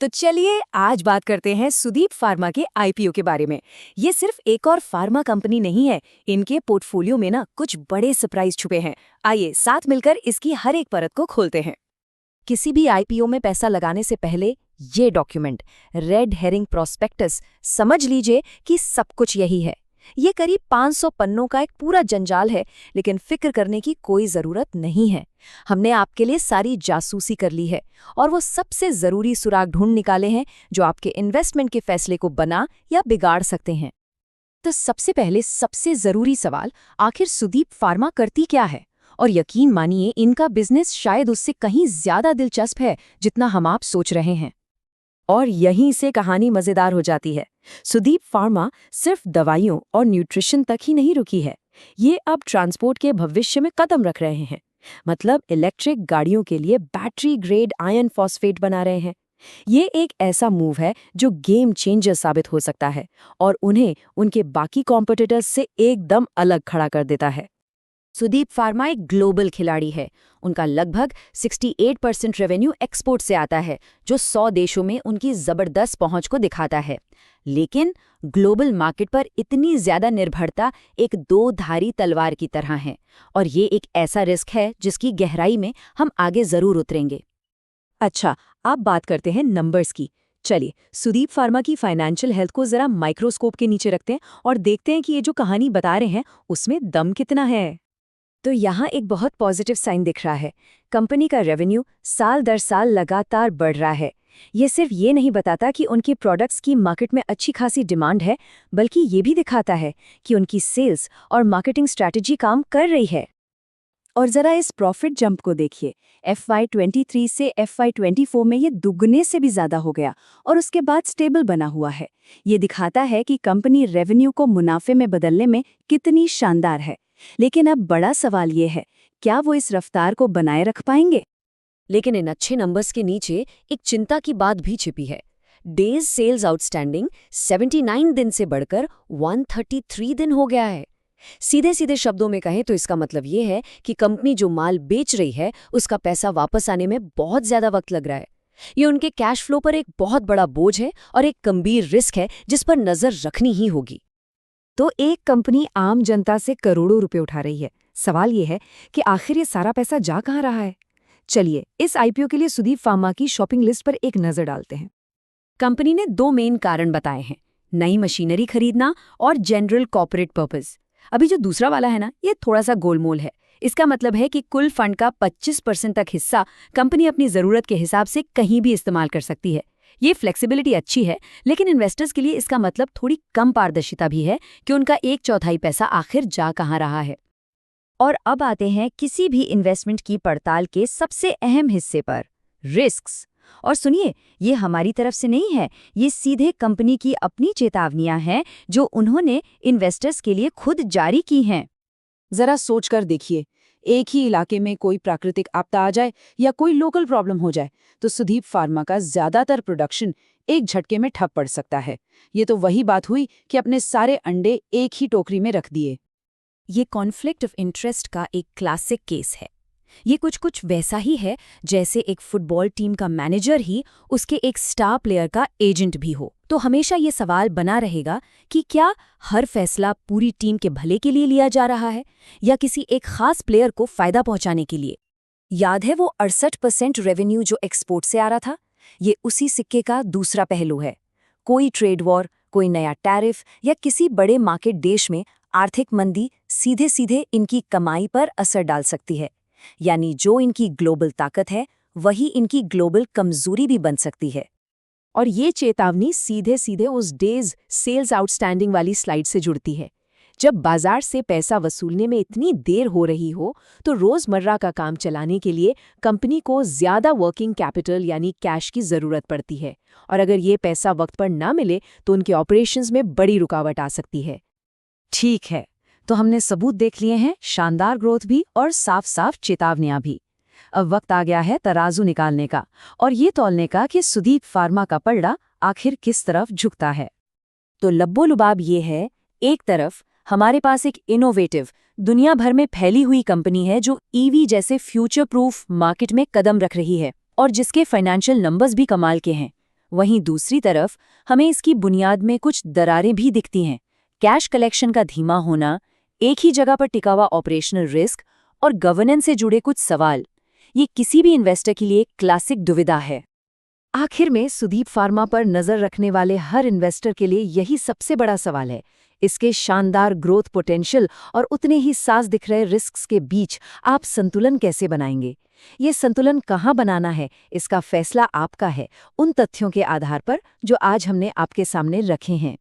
तो चलिए आज बात करते हैं सुदीप फार्मा के आईपीओ के बारे में। ये सिर्फ एक और फार्मा कंपनी नहीं है, इनके पोर्टफोलियो में ना कुछ बड़े सरप्राइज छुपे हैं। आइए साथ मिलकर इसकी हर एक परत को खोलते हैं। किसी भी आईपीओ में पैसा लगाने से पहले ये डॉक्यूमेंट, रेड हेरिंग प्रोस्पेक्टस, समझ लीजिए कि सब कुछ यही है। ये करीब 500 पन्नों का एक पूरा जंजाल है, लेकिन फिक्र करने की कोई जरूरत नहीं है। हमने आपके लिए सारी जासूसी कर ली है और वो सबसे जरूरी सुराग ढूंढ निकाले हैं जो आपके इन्वेस्टमेंट के फैसले को बना या बिगाड़ सकते हैं। तो सबसे पहले सबसे जरूरी सवाल, आखिर सुदीप फार्मा करती क्या है? और यकीन मानिए इनका बिजनेस शायद उससे कहीं ज्यादा दिलचस्प है जितना हम आप सोच रहे हैं। और यहीं से कहानी मजेदार हो जाती है। सुदीप फार्मा सिर्फ दवाइयों और न्यूट्रिशन तक ही नहीं रुकी है, ये अब ट्रांसपोर्ट के भविष्य में कदम रख रहे हैं। मतलब इलेक्ट्रिक गाड़ियों के लिए बैटरी ग्रेड आयरन फॉस्फेट बना रहे हैं। ये एक ऐसा मूव है जो गेम चेंजर साबित हो सकता है और उन्हें उनके बाकी कॉम्पिटिटर्स से एकदम अलग खड़ा कर देता है। सुदीप फार्मा एक ग्लोबल खिलाड़ी है। उनका लगभग 68% रेवेन्यू एक्सपोर्ट से आता है, जो 100 देशों में उनकी जबरदस्त पहुंच को दिखाता है। लेकिन ग्लोबल मार्केट पर इतनी ज्यादा निर्भरता एक दो-धारी तलवार की तरह है, और ये एक ऐसा रिस्क है जिसकी गहराई में हम आगे जरूर उतरेंगे। अच्छा, आप बात करते हैं नंबर्स की। चलिए सुदीप फार्मा की फाइनेंशियल हेल्थ को जरा माइक्रोस्कोप के नीचे रखते हैं और देखते हैं कि ये जो कहानी बता रहे हैं उसमें दम कितना है। तो यहाँ एक बहुत पॉजिटिव साइन दिख रहा है। कंपनी का रेवेन्यू साल दर साल लगातार बढ़ रहा है। ये सिर्फ ये नहीं बताता कि उनके प्रोडक्ट्स की मार्केट में अच्छी खासी डिमांड है, बल्कि ये भी दिखाता है कि उनकी सेल्स और मार्केटिंग स्ट्रैटेजी काम कर रही है। और ज़रा इस प्रॉफिट जंप को देखिए। FY23 से FY24 में ये दुगने से भी ज़्यादा हो गया और उसके बाद स्टेबल बना हुआ है। ये दिखाता है कि कंपनी रेवेन्यू को मुनाफे में बदलने में कितनी शानदार है। लेकिन अब बड़ा सवाल ये है, क्या वो इस रफ्तार को बनाए रख पाएंगे? लेकिन इन अच्छे नंबर्स के नीचे एक चिंता की बात भी छिपी है। डेज सेल्स आउटस्टैंडिंग 79 दिन से बढ़कर 133 दिन हो गया है। सीधे सीधे शब्दों में कहें तो इसका मतलब ये है कि कंपनी जो माल बेच रही है उसका पैसा वापस आने में बहुत ज्यादा वक्त लग रहा है। ये उनके कैश फ्लो पर एक बहुत बड़ा बोझ है और एक गंभीर रिस्क है जिस पर नजर रखनी ही होगी। तो एक कंपनी आम जनता से करोड़ों रुपए उठा रही है। सवाल ये है कि आखिर ये सारा पैसा जा कहाँ रहा है? चलिए इस आईपीओ के लिए सुदीप फार्मा की शॉपिंग लिस्ट पर एक नजर डालते हैं। कंपनी ने 2 मेन कारण बताए हैं, नई मशीनरी खरीदना और जनरल कॉर्पोरेट पर्पस। अभी जो दूसरा वाला है ना, ये थोड़ा सा गोलमोल है। इसका मतलब है कि कुल फंड का 25% तक हिस्सा कंपनी अपनी जरूरत के हिसाब से कहीं भी इस्तेमाल कर सकती है। ये फ्लेक्सिबिलिटी अच्छी है, लेकिन इन्वेस्टर्स के लिए इसका मतलब थोड़ी कम पारदर्शिता भी है कि उनका 1/4 पैसा आखिर जा कहाँ रहा है। और अब आते हैं किसी भी इन्वेस्टमेंट की पड़ताल के सबसे अहम हिस्से पर, रिस्क्स। और सुनिए, ये हमारी तरफ से नहीं है, ये सीधे कंपनी की अपनी चेतावनियां हैं जो उन्होंने इन्वेस्टर्स के लिए खुद जारी की हैं। जरा सोचकर देखिए, एक ही इलाके में कोई प्राकृतिक आपदा आ जाए या कोई लोकल प्रॉब्लम हो जाए तो सुदीप फार्मा का ज्यादातर प्रोडक्शन एक झटके में ठप पड़ सकता है। ये तो वही बात हुई कि अपने सारे अंडे एक ही टोकरी में रख दिए। ये कॉन्फ्लिक्ट ऑफ इंटरेस्ट का एक क्लासिक केस है। ये कुछ वैसा ही है जैसे एक फुटबॉल टीम का मैनेजर ही उसके एक स्टार प्लेयर का एजेंट भी हो। तो हमेशा ये सवाल बना रहेगा कि क्या हर फैसला पूरी टीम के भले के लिए लिया जा रहा है या किसी एक खास प्लेयर को फायदा पहुंचाने के लिए। याद है वो 68% रेवेन्यू जो एक्सपोर्ट से आ रहा था? ये उसी सिक्के का दूसरा पहलू है। कोई ट्रेड वॉर, कोई नया टैरिफ या किसी बड़े मार्केट देश में आर्थिक मंदी सीधे सीधे इनकी कमाई पर असर डाल सकती है। यानी जो इनकी ग्लोबल ताकत है वही इनकी ग्लोबल कमजोरी भी बन सकती है। और ये चेतावनी सीधे सीधे उस डेज सेल्स आउटस्टैंडिंग वाली स्लाइड से जुड़ती है। जब बाजार से पैसा वसूलने में इतनी देर हो रही हो तो रोजमर्रा का काम चलाने के लिए कंपनी को ज्यादा वर्किंग कैपिटल यानी कैश की जरूरत पड़ती है, और अगर ये पैसा वक्त पर ना मिले तो उनके ऑपरेशंस में बड़ी रुकावट आ सकती है। ठीक है, तो हमने सबूत देख लिए हैं, शानदार ग्रोथ भी और साफ साफ चेतावनियां भी। अब वक्त आ गया है तराजू निकालने का और ये तौलने का कि सुदीप फार्मा का पलड़ा आखिर किस तरफ झुकता है। तो लब्बो-लुबाब ये है, एक तरफ हमारे पास एक इनोवेटिव, दुनिया भर में फैली हुई कंपनी है जो ईवी जैसे फ्यूचर प्रूफ मार्केट में कदम रख रही है और जिसके फाइनेंशियल नंबर्स भी कमाल के हैं। वहीं दूसरी तरफ हमें इसकी बुनियाद में कुछ दरारें भी दिखती हैं। कैश कलेक्शन का धीमा होना, एक ही जगह पर टिका हुआ ऑपरेशनल रिस्क और गवर्नेंस से जुड़े कुछ सवाल, ये किसी भी इन्वेस्टर के लिए क्लासिक दुविधा है। आखिर में सुदीप फार्मा पर नजर रखने वाले हर इन्वेस्टर के लिए यही सबसे बड़ा सवाल है। इसके शानदार ग्रोथ पोटेंशियल और उतने ही साफ दिख रहे रिस्क्स के बीच आप संतुलन कैसे बनाएंगे? ये संतुलन कहाँ बनाना है, इसका फैसला आपका है, उन तथ्यों के आधार पर जो आज हमने आपके सामने रखे हैं।